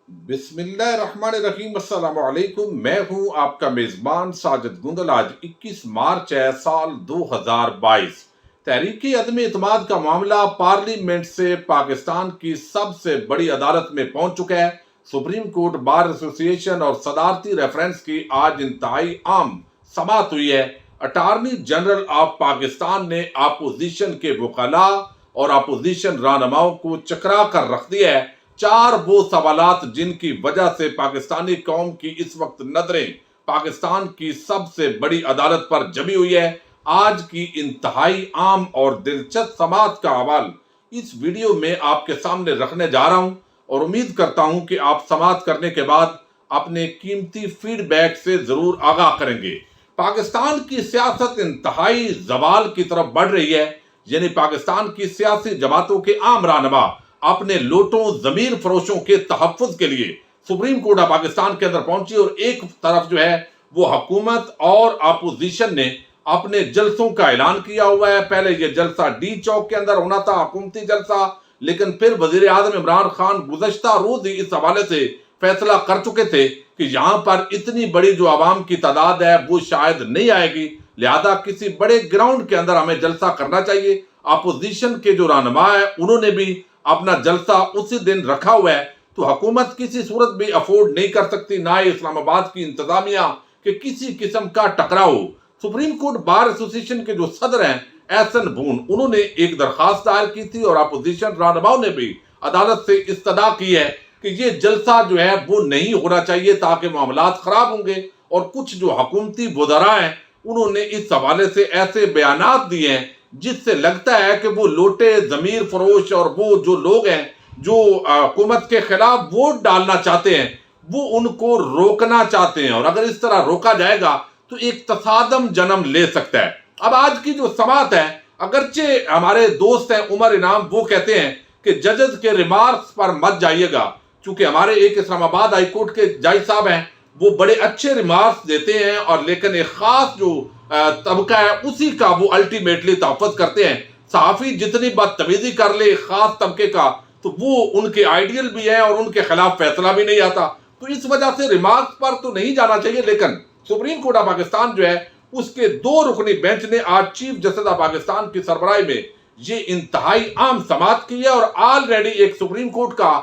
बिस्मिल्लाहिर्रहमानिर्रहीम। अस्सलाम वालेकुम। मैं हूं आपका मेज़बान साजिद गुंदल। आज 21 मार्च है साल 2022। तहरीकी अदम इत्माद का मामला पार्लियामेंट से पाकिस्तान की सबसे बड़ी अदालत में पहुंच चुका है। सुप्रीम कोर्ट बार एसोसिएशन और सदारती रेफरेंस की आज इंतहाई आम समाअत हुई है। अटार्नी जनरल ऑफ पाकिस्तान ने अपोजिशन के वकला और अपोजिशन रहनुमाओं को चकरा कर रख दिया है। चार वो सवालात जिनकी वजह से पाकिस्तानी कौम की इस वक्त नजरें पाकिस्तान की सबसे बड़ी अदालत पर जमी हुई है। आज की इंतहाई आम और दिलचस्प समाअत का हवाल इस वीडियो में आपके सामने रखने जा रहा हूं और उम्मीद करता हूं कि आप समाअत करने के बाद अपने कीमती फीडबैक से जरूर आगाह करेंगे। पाकिस्तान की सियासत इंतहाई जवाल की तरफ बढ़ रही है। यानी पाकिस्तान की सियासी जमातों के आम रहनुमा अपने लोटों जमीर फरोशों के तहफ़्फ़ुज़ के लिए सुप्रीम कोर्ट ऑफ पाकिस्तान के अंदर पहुंची और एक तरफ जो है वो हुकूमत और अपोजिशन ने अपने जलसों का ऐलान किया हुआ है। पहले ये जलसा डी चौक के अंदर होना था, हुकूमती जलसा, लेकिन फिर वजीर आज़म इमरान खान गुज़श्ता रोज ही इस हवाले से फैसला कर चुके थे कि यहाँ पर इतनी बड़ी जो आवाम की तादाद है वो शायद नहीं आएगी, लिहाजा किसी बड़े ग्राउंड के अंदर हमें जलसा करना चाहिए। अपोजिशन के जो रहनुमा है उन्होंने भी अपना जलसा उसी दिन रखा हुआ है। तो हुकूमत किसी सूरत भी अफोर्ड नहीं कर सकती, ना ही इस्लामाबाद की इंतजामिया के किसी किस्म का टकराव। सुप्रीम कोर्ट बार एसोसिएशन के जो सदर हैं एहसन बून, उन्होंने एक दरखास्त दायर की थी और अपोजिशन रहनुमाओं ने भी अदालत से इस्तदा की है कि ये जलसा जो है वो नहीं होना चाहिए ताकि मामलात खराब होंगे। और कुछ जो हुकूमती वज़रा हैं उन्होंने इस हवाले से ऐसे बयानात दिए हैं जिससे लगता है कि वो लोटे जमीर फरोश और वो जो लोग हैं जो हुकूमत के खिलाफ वोट डालना चाहते हैं वो उनको रोकना चाहते हैं, और अगर इस तरह रोका जाएगा तो एक तसादम जन्म ले सकता है। अब आज की जो समाअत है, अगरचे हमारे दोस्त हैं उमर इनाम, वो कहते हैं कि जजेस के रिमार्क्स पर मत जाइएगा, क्योंकि हमारे एक इस्लामाबाद हाई कोर्ट के जज साहब हैं वो बड़े अच्छे रिमार्क्स देते हैं, और लेकिन एक खास जो तबका है उसी का वो अल्टीमेटली तहफ़्फ़ुज़ करते हैं। सहाफ़ी जितनी बदतमीजी कर ले खास तबके का तो वो उनके आइडियल भी है और उनके खिलाफ फैसला भी नहीं आता। तो इस वजह से रिमार्क्स पर तो नहीं जाना चाहिए, लेकिन सुप्रीम कोर्ट ऑफ पाकिस्तान जो है उसके दो रुकनी बेंच ने आज चीफ जस्टिस ऑफ पाकिस्तान की सरबराही में ये इंतहाई आम समाअत की है और ऑलरेडी एक सुप्रीम कोर्ट का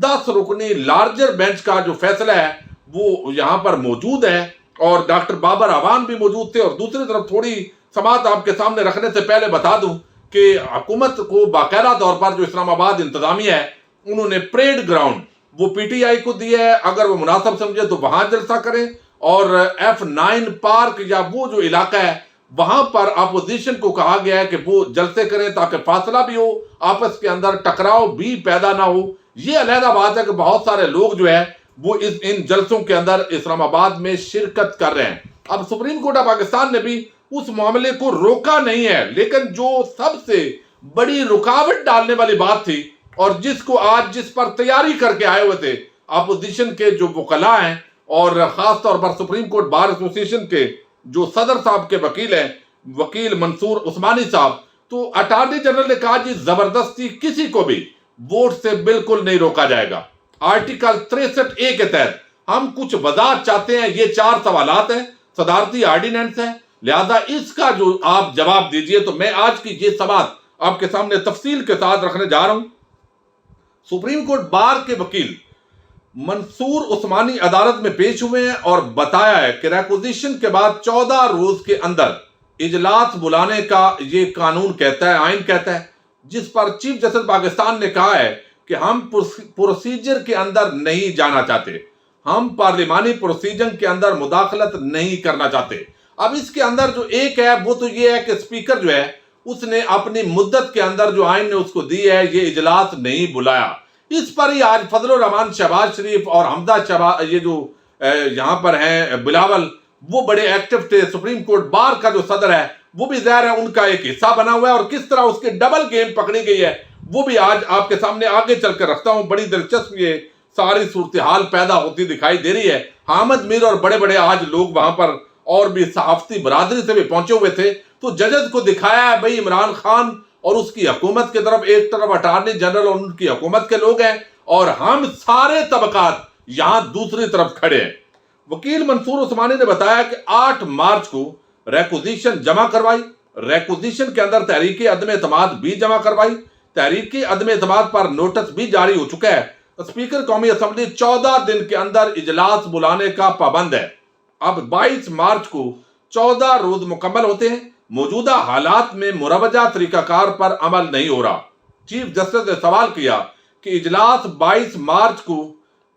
10 रुकनी लार्जर बेंच का जो फैसला है वो यहाँ पर मौजूद है और डॉक्टर बाबर अवान भी मौजूद थे। और दूसरी तरफ थोड़ी समाअत आपके सामने रखने से पहले बता दूं कि हुकूमत को बाकायदा तौर पर जो इस्लामाबाद इंतजामिया है उन्होंने परेड ग्राउंड वो पीटीआई को दिया है, अगर वो मुनासिब समझे तो वहां जलसा करें, और F9 पार्क या वो जो इलाका है वहां पर अपोजिशन को कहा गया है कि वो जलसे करें ताकि फासला भी हो, आपस के अंदर टकराव भी पैदा ना हो। ये अलहदा बात है कि बहुत सारे लोग जो है वो इन जलसों के अंदर इस्लामाबाद में शिरकत कर रहे हैं। अब सुप्रीम कोर्ट ऑफ पाकिस्तान ने भी उस मामले को रोका नहीं है, लेकिन जो सबसे बड़ी रुकावट डालने वाली बात थी और जिसको आज जिस पर तैयारी करके आए हुए थे अपोजिशन के जो वकला हैं और खास तौर पर सुप्रीम कोर्ट बार एसोसिएशन के जो सदर साहब के वकील हैं वकील मंसूर उस्मानी साहब, तो अटॉर्नी जनरल ने कहा जी जबरदस्ती किसी को भी वोट से बिल्कुल नहीं रोका जाएगा। आर्टिकल 63A के तहत हम कुछ वजाहत चाहते हैं। ये 4 सवालात हैं, सदारती ऑर्डिनेंस है, लिहाजा इसका जो आप जवाब दीजिए। तो मैं आज की ये समाअत आपके सामने तफसील के साथ रखने जा रहा हूं। सुप्रीम कोर्ट बार के वकील मंसूर उस्मानी अदालत में पेश हुए हैं और बताया है कि रिक्विजिशन के बाद 14 रोज के अंदर इजलास बुलाने का ये कानून कहता है, आइन कहता है, जिस पर चीफ जस्टिस पाकिस्तान ने कहा है कि हम प्रोसीजर के अंदर नहीं जाना चाहते, हम पार्लिमानी प्रोसीजर के अंदर मुदाखलत नहीं करना चाहते। अब इसके अंदर जो एक है वो तो ये है कि स्पीकर जो है उसने अपनी मुद्दत के अंदर जो आइन ने उसको दी है ये इजलास नहीं बुलाया। इस पर ही आज फजलुर रहमान शहबाज शरीफ और हमदा शहबाज ये जो यहाँ पर हैं बिलावल वो बड़े एक्टिव थे। सुप्रीम कोर्ट बार का जो सदर है वो भी ज़ाहिर है उनका एक हिस्सा बना हुआ है और किस तरह उसकी डबल गेम पकड़ी गई है वो भी आज आपके सामने आगे चलकर रखता हूं। बड़ी दिलचस्प ये सारी सूरत हाल पैदा होती दिखाई दे रही है। हामिद मीर और बड़े बड़े आज लोग वहां पर और भी सहाफती बरादरी से भी पहुंचे हुए थे। तो जजेस को दिखाया है भाई इमरान खान और उसकी हुकूमत की तरफ एक तरफ अटार्नी जनरल और उनकी हुकूमत के लोग हैं और हम सारे तबकात यहां दूसरी तरफ खड़े हैं। वकील मंसूर उस्मानी ने बताया कि 8 मार्च को रेक्विजिशन जमा करवाई, रेक्विजिशन के अंदर तहरीक अदम एतमाद भी जमा करवाई, तहरीक अदम एतमाद पर नोटिस भी जारी हो चुका है। स्पीकर कौमी असम्बली 14 दिन के अंदर इजलास बुलाने का पाबंद है। अब 22 मार्च को 14 रोज मुकम्मल होते हैं, मौजूदा हालात में मुरवजा तरीकाकार पर अमल नहीं हो रहा। चीफ जस्टिस ने सवाल किया कि इजलास 22 मार्च को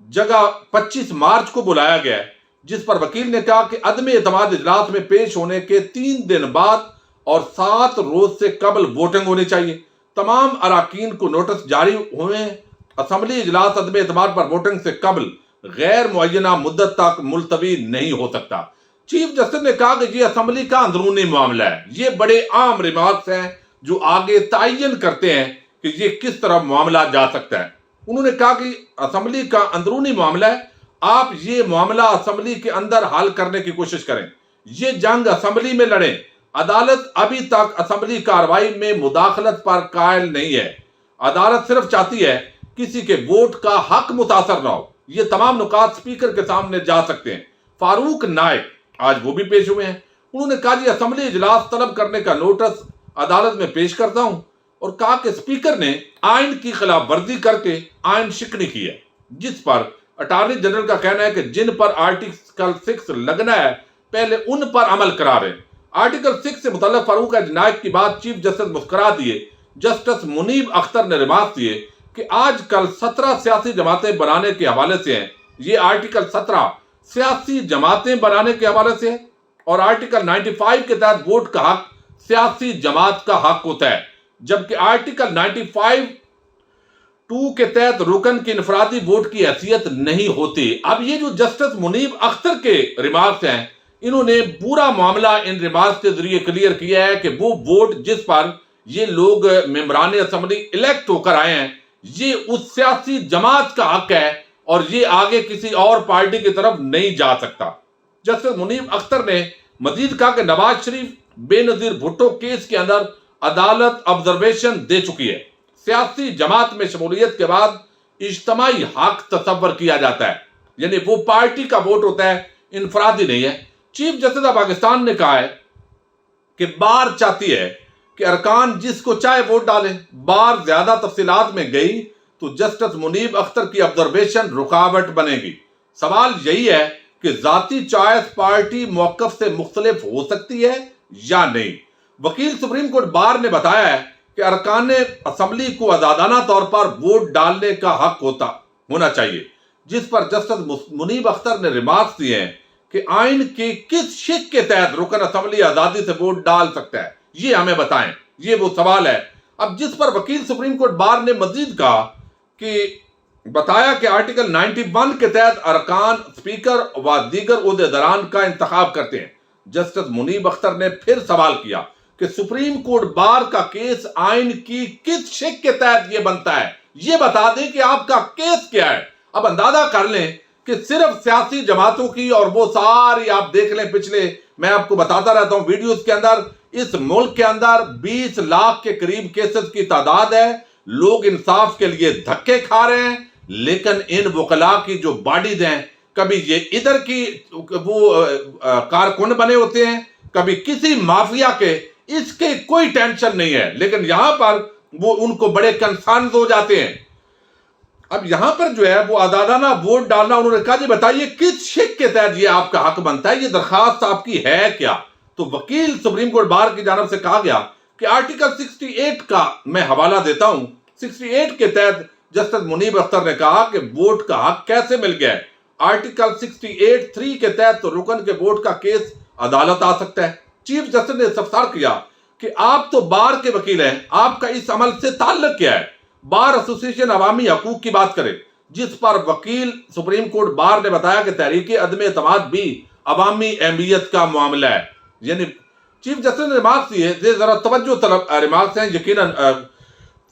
जगह 25 मार्च को बुलाया गया है, जिस पर वकील ने कहा कि अदम एतमाद इजलास में पेश होने के 3 दिन बाद और 7 रोज से कबल वोटिंग होनी चाहिए। तमाम अराकीन को नोटिस जारी हुए हैं। असम्बली इजलास अदम एतमाद पर वोटिंग से कबल गैर मुअय्यना मुद्दत तक मुलतवी नहीं हो सकता। चीफ जस्टिस ने कहा कि ये असम्बली का अंदरूनी मामला है। ये बड़े आम रिमार्क्स हैं जो आगे तयन करते हैं कि ये किस तरह मामला जा सकता है। उन्होंने कहा कि असम्बली का अंदरूनी मामला है, आप ये मामला असम्बली के अंदर हल करने की कोशिश करें, ये जंग असम्बली में लड़ें। अदालत अभी तक असम्बली कार्रवाई में मुदाखलत पर कायल नहीं है। अदालत सिर्फ चाहती है किसी के वोट का हक मुतासर ना हो। ये तमाम नुकात स्पीकर के सामने जा सकते हैं। फारूक नाइक आज वो भी पेश हुए हैं। उन्होंने कहा जी असम्बली इजलास तलब करने का नोटिस अदालत में पेश करता हूं, और कहा कि स्पीकर ने आइन की खिलाफ वर्जी करके आइन शिकनी की है, जिस पर अटॉर्नी जनरल का कहना है कि जिन पर आर्टिकल 6 लगना है पहले उन पर अमल करा रहे। आर्टिकल 6 से मुतल्लिक फारूक नाइक की बात चीफ जस्टिस मुस्कुरा दिए। जस्टिस मुनीब अख्तर ने रिमार्क दिए कि आजकल 17 सियासी जमातें बनाने के हवाले से हैं। ये आर्टिकल 17 सियासी जमातें बनाने के हवाले से है, और आर्टिकल 95 के तहत वोट का हक सियासी जमात का हक होता है, जबकि आर्टिकल 95(2) के तहत रुकन की इनफरादी वोट की हैसियत नहीं होती। अब ये जो जस्टिस मुनीब अख्तर के रिमार्क्स हैं, इन्होंने पूरा मामला इन रिमार्क्स के जरिए क्लियर किया है कि वो वोट जिस पर ये लोग मेंबरान असम्बली इलेक्ट होकर आए हैं, ये उस सियासी जमात का हक है और ये आगे किसी और पार्टी की तरफ नहीं जा सकता। जस्टिस मुनीब अख्तर ने मजीद कहा कि नवाज शरीफ बेनजीर भुट्टो केस के अंदर अदालत ऑब्जर्वेशन दे चुकी है। सियासी जमात में शमूलियत के बाद इज्तमाई हक तसव्वुर किया जाता है, यानी वो पार्टी का वोट होता है, इनफरादी नहीं है। चीफ जस्टिस ऑफ पाकिस्तान ने कहा है कि बार चाहती है कि अरकान जिसको चाहे वोट डालें। बार ज्यादा तफसीलात में गई तो जस्टिस मुनीब अख्तर की ऑब्जर्वेशन रुकावट बनेगी। सवाल यही है कि जाती चॉइस पार्टी मौकफ से मुख्तलिफ हो सकती है या नहीं। वकील सुप्रीम कोर्ट बार ने बताया है कि अरकान असम्बली को आजादाना तौर पर वोट डालने का हक होना चाहिए, जिस पर जस्टिस मुनीब अख्तर ने रिमार्क्स दिए हैं कि आइन के किस शिक के तहत रुकन असम्बली आजादी से वोट डाल सकता है, ये हमें बताएं। ये वो सवाल है। अब जिस पर वकील सुप्रीम कोर्ट बार ने मजीद कहा कि बताया कि आर्टिकल 91 के तहत अरकान स्पीकर व दीगर ओहदेदारान का इंतखाब करते हैं। जस्टिस मुनीब अख्तर ने फिर सवाल किया कि सुप्रीम कोर्ट बार का केस आइन की किस शिक के तहत यह बनता है, यह बता दें कि आपका केस क्या है। अब अंदाजा कर लें कि सिर्फ सियासी जमातों की, और वो सारी आप देख लें, पिछले मैं आपको बताता रहता हूं वीडियोस के अंदर, इस मुल्क के अंदर 20 लाख के करीब केसेस की तादाद है। लोग इंसाफ के लिए धक्के खा रहे हैं, लेकिन इन वकला की जो बॉडीज हैं, कभी ये इधर की वो कारकुन बने होते हैं, कभी किसी माफिया के, इसके कोई टेंशन नहीं है, लेकिन यहां पर वो उनको बड़े कंसर्न हो जाते हैं। अब यहां पर जो है वो आजादाना वोट डालना, उन्होंने कहा जी बताइए किस शिक के तहत ये आपका हक बनता है, ये दरखास्त आपकी है क्या। तो वकील सुप्रीम कोर्ट बार की जानब से कहा गया कि आर्टिकल 68 का मैं हवाला देता हूं। 68 के तहत जस्टिस मुनीब अख्तर ने कहा कि वोट का हक कैसे मिल गया है। आर्टिकल 68(3) के तहत तो रुकन के वोट का केस अदालत आ सकता है। चीफ जस्टिस ने इस्तफसार किया कि आप तो बार के वकील हैं, आपका इस अमल से ताल्लुक क्या है। बार एसोसिएशन अवामी हकूक की बात करे, जिस पर वकील सुप्रीम कोर्ट बार ने बताया कि तहरीक अदम एतमाद भी अवामी अहमियत का मामला है। यानी चीफ जस्टिस ने रिमार्क्स दिए, जरा तवज्जो तलब रिमार्क्स हैं यकीनन।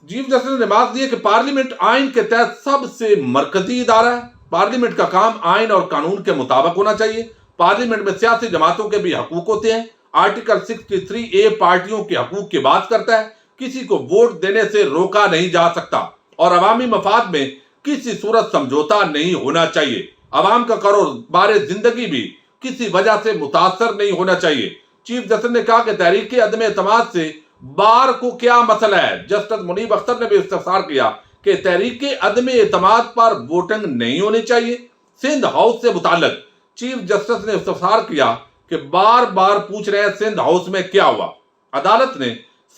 चीफ जस्टिस ने रिमार्क्स दिए कि पार्लियामेंट आइन के तहत सबसे मरकजी इदारा है। पार्लियामेंट का काम आइन और कानून के मुताबिक होना चाहिए। पार्लियामेंट में सियासी जमातों के भी हकूक होते हैं। आर्टिकल 63A पार्टियों के हकूक की बात करता है। किसी को वोट देने से रोका नहीं जा सकता, और अवामी मफाद में किसी सूरत समझौता नहीं होना चाहिए। आवाम का कारोबार जिंदगी भी किसी वजह से मुतासर नहीं होना चाहिए। चीफ जस्टिस ने कहा कि तहरीक अदम एतमाद से बार को क्या मसला है। जस्टिस मुनीब अख्तर ने भी इस्तफसार किया कि तहरीक अदम एतमाद पर वोटिंग नहीं होनी चाहिए। सिंध हाउस से मुताल्लिक चीफ जस्टिस ने इस्तफसार किया कि बार बार पूछ रहे हैं सिंध हाउस में क्या हुआ। अदालत ने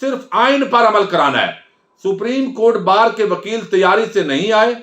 सिर्फ आइन पर अमल कराना है। सुप्रीम कोर्ट बार के वकील तैयारी से नहीं आए।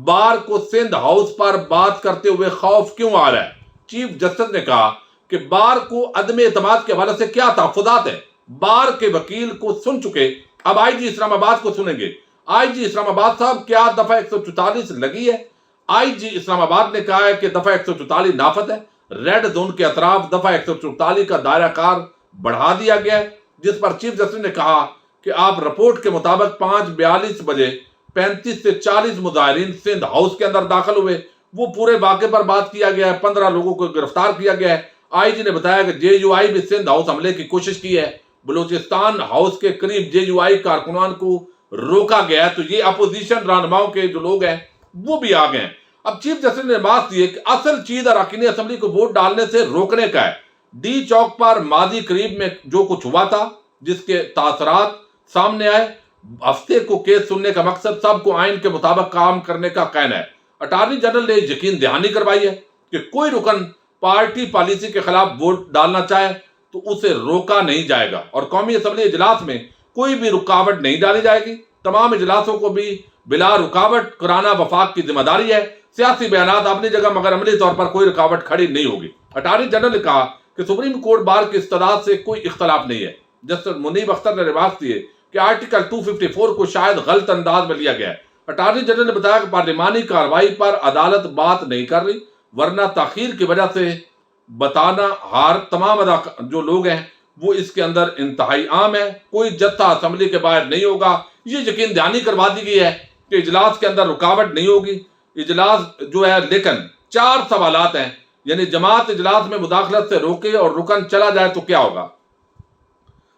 बार को सिंध हाउस पर बात करते हुए खौफ क्यों आ रहा है। चीफ जस्टिस ने कहा कि बार को अदम एतमाद के हवाले से क्या तहफ़्फ़ुज़ात है। बार के वकील को सुन चुके, अब आईजी इस्लामाबाद को सुनेंगे। आईजी इस्लामाबाद साहब, क्या दफा 144 लगी है? आईजी इस्लामाबाद ने कहा है कि दफा 144 नाफत है। रेड जोन के अतराफ दफा 144 का दायरा कार बढ़ा दिया गया है, जिस पर चीफ जस्टिस ने कहा कि आप रिपोर्ट के मुताबिक 5:42 बजे 35 से 40 मुजाहिरीन सिंध हाउस के अंदर दाखिल हुए। वो पूरे वाक़े पर बात किया गया है। 15 लोगों को गिरफ्तार किया गया है। आईजी ने बताया कि जेयूआई भी सिंध हाउस हमले की कोशिश की है। बलूचिस्तान हाउस के करीब जेयूआई कारकुनान को रोका गया है। तो ये अपोजिशन रहनुमाओं के जो लोग हैं वो भी आ गए हैं। अब चीफ जस्टिस ने बात दी है कि असल चीज अरकान असेंबली को वोट डालने से रोकने का है। डी चौक पर मादी करीब में जो कुछ हुआ था, जिसके तासरात सामने आए, हफ्ते को केस सुनने का मकसद सबको आइन के मुताबिक काम करने का कहना है। अटॉर्नी जनरल ने यकीन दहानी करवाई है कि कोई रुकन पार्टी पॉलिसी के खिलाफ वोट डालना चाहे तो उसे रोका नहीं जाएगा और कौमी असेंबली इजलास में कोई भी रुकावट नहीं डाली जाएगी। तमाम इजलासों को भी बिला रुकावट कराना वफाक की जिम्मेदारी है। सियासी बयानात अपनी जगह, मगर अमली तौर पर कोई रुकावट खड़ी नहीं होगी। अटॉर्नी जनरल ने कहा कि सुप्रीम कोर्ट बार की इस्तेदाद से कोई इख्तलाफ नहीं है। जस्टिस मुनीब अख्तर ने रिवाज दिए कि आर्टिकल 254 को शायद गलत अंदाज में लिया गया है। अटॉर्नी जनरल ने बताया कि पार्लिमानी कार्रवाई पर अदालत बात नहीं कर रही, वरना ताखीर की वजह से बताना हार तमाम जो लोग हैं वो इसके अंदर इंतहाई आम है। कोई जत्था असेंबली के बाहर नहीं होगा। ये यकीन दहानी करवा दी गई है कि इजलास के अंदर रुकावट नहीं होगी। इजलास जो है, लेकिन 4 सवालात हैं, यानी जमात इजलास में मुदाखलत से रोके और रुकन चला जाए तो क्या होगा।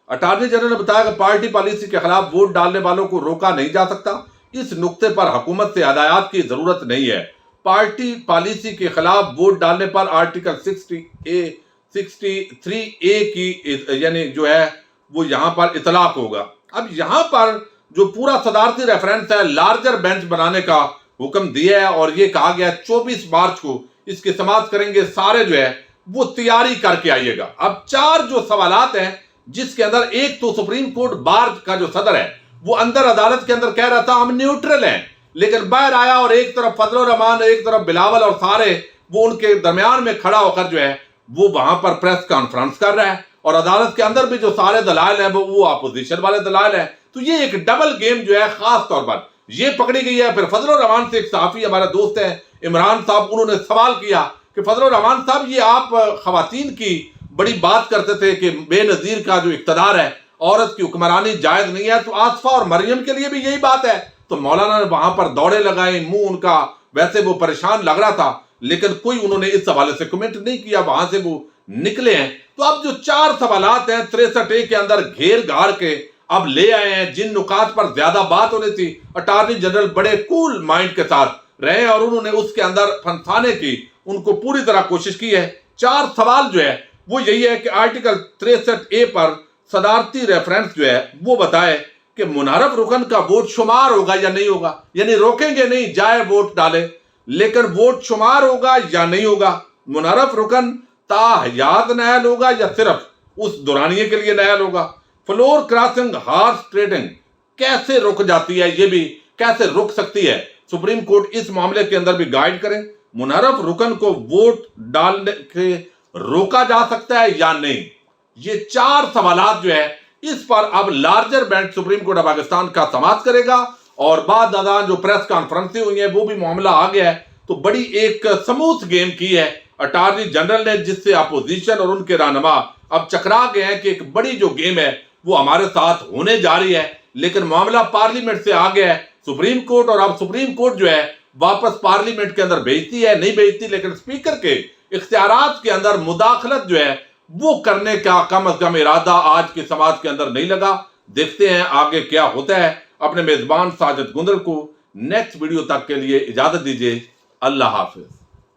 अटॉर्नी जनरल ने बताया कि पार्टी पॉलिसी के खिलाफ वोट डालने वालों को रोका नहीं जा सकता। इस नुक्ते पर हुकूमत से हदायत की जरूरत नहीं है। पार्टी पॉलिसी के खिलाफ वोट डालने पर आर्टिकल 63A की यानी जो है वो यहाँ पर इतलाक होगा। अब यहाँ पर जो पूरा सदारती रेफरेंस है, लार्जर बेंच बनाने का हुक्म दिया है और ये कहा गया 24 मार्च को इसकी समाअत करेंगे। सारे जो है वो तैयारी करके आइएगा। अब 4 जो सवालात हैं, जिसके अंदर एक तो सुप्रीम कोर्ट बार का जो सदर है वो अंदर अदालत के अंदर कह रहा था हम न्यूट्रल हैं, लेकिन बाहर आया और एक तरफ फजल रहमान, एक तरफ बिलावल और सारे वो उनके दरमियान में खड़ा होकर जो है वो वहां पर प्रेस कॉन्फ्रेंस कर रहा है और अदालत के अंदर भी जो सारे दलाल हैं वो अपोजिशन वाले दलाल हैं। तो ये एक डबल गेम जो है खास तौर पर ये पकड़ी गई है। फिर फजल रहमान से एक सहाफी हमारा दोस्त है इमरान साहब, उन्होंने सवाल किया कि फजल रहमान साहब, ये आप खवातीन की बड़ी बात करते थे कि बेनजीर का जो इक्तदार है, औरत की हुक्मरानी जायज नहीं है, तो आसफा और मरियम के लिए भी यही बात है। तो मौलाना ने वहां पर दौड़े लगाए, मुंह उनका वैसे वो परेशान लग रहा था, लेकिन कोई उन्होंने इस हवाले से कमेंट नहीं किया, वहां से वो निकले हैं। तो अब जो 4 सवालात हैं 63A के अंदर घेर घाड़ के अब ले आए हैं, जिन नुकात पर ज्यादा बात होनी थी अटॉर्नी जनरल बड़े कूल माइंड के साथ रहे और उन्होंने उसके अंदर फंसाने की उनको पूरी तरह कोशिश की है। 4 सवाल जो है वो यही है कि आर्टिकल 63A पर सदारती रेफरेंस जो है वो बताए कि मुनारफ रुकन का वोट शुमार होगा या नहीं होगा, यानी रोकेंगे नहीं, जाए वोट डाले, लेकिन वोट शुमार होगा या नहीं होगा। मुनारफ रुकन ताहयात नायल होगा या सिर्फ उस दौरानिये के लिए नायल होगा। फ्लोर क्रॉसिंग हॉर्स ट्रेडिंग कैसे रुक जाती है, ये भी कैसे रुक सकती है, सुप्रीम कोर्ट इस मामले के अंदर भी गाइड करे। मुनारफ रुकन को वोट डालने के रोका जा सकता है या नहीं, ये 4 सवालात जो है इस पर अब larger bench supreme court of Pakistan का समाअत करेगा और बाद अदा जो प्रेस कॉन्फ्रेंसें हुई है वो भी मामला आ गया है। तो बड़ी एक स्मूथ गेम की है अटॉर्नी जनरल ने, जिससे अपोजिशन और उनके रहनुमा अब चकरा गए हैं कि एक बड़ी जो गेम है वो हमारे साथ होने जा रही है। लेकिन मामला पार्लियामेंट से आ गया है सुप्रीम कोर्ट और अब सुप्रीम कोर्ट जो है वापस पार्लियामेंट के अंदर भेजती है, नहीं भेजती, लेकिन स्पीकर के इख्तियारात के अंदर मुदाखलत जो है वो करने का कम अज कम इरादा आज की समाज के अंदर नहीं लगा। देखते हैं आगे क्या होता है। अपने मेजबान साजिद गुंदल को نیکسٹ ویڈیو تک کے لیے اجازت دیجیے. اللہ حافظ.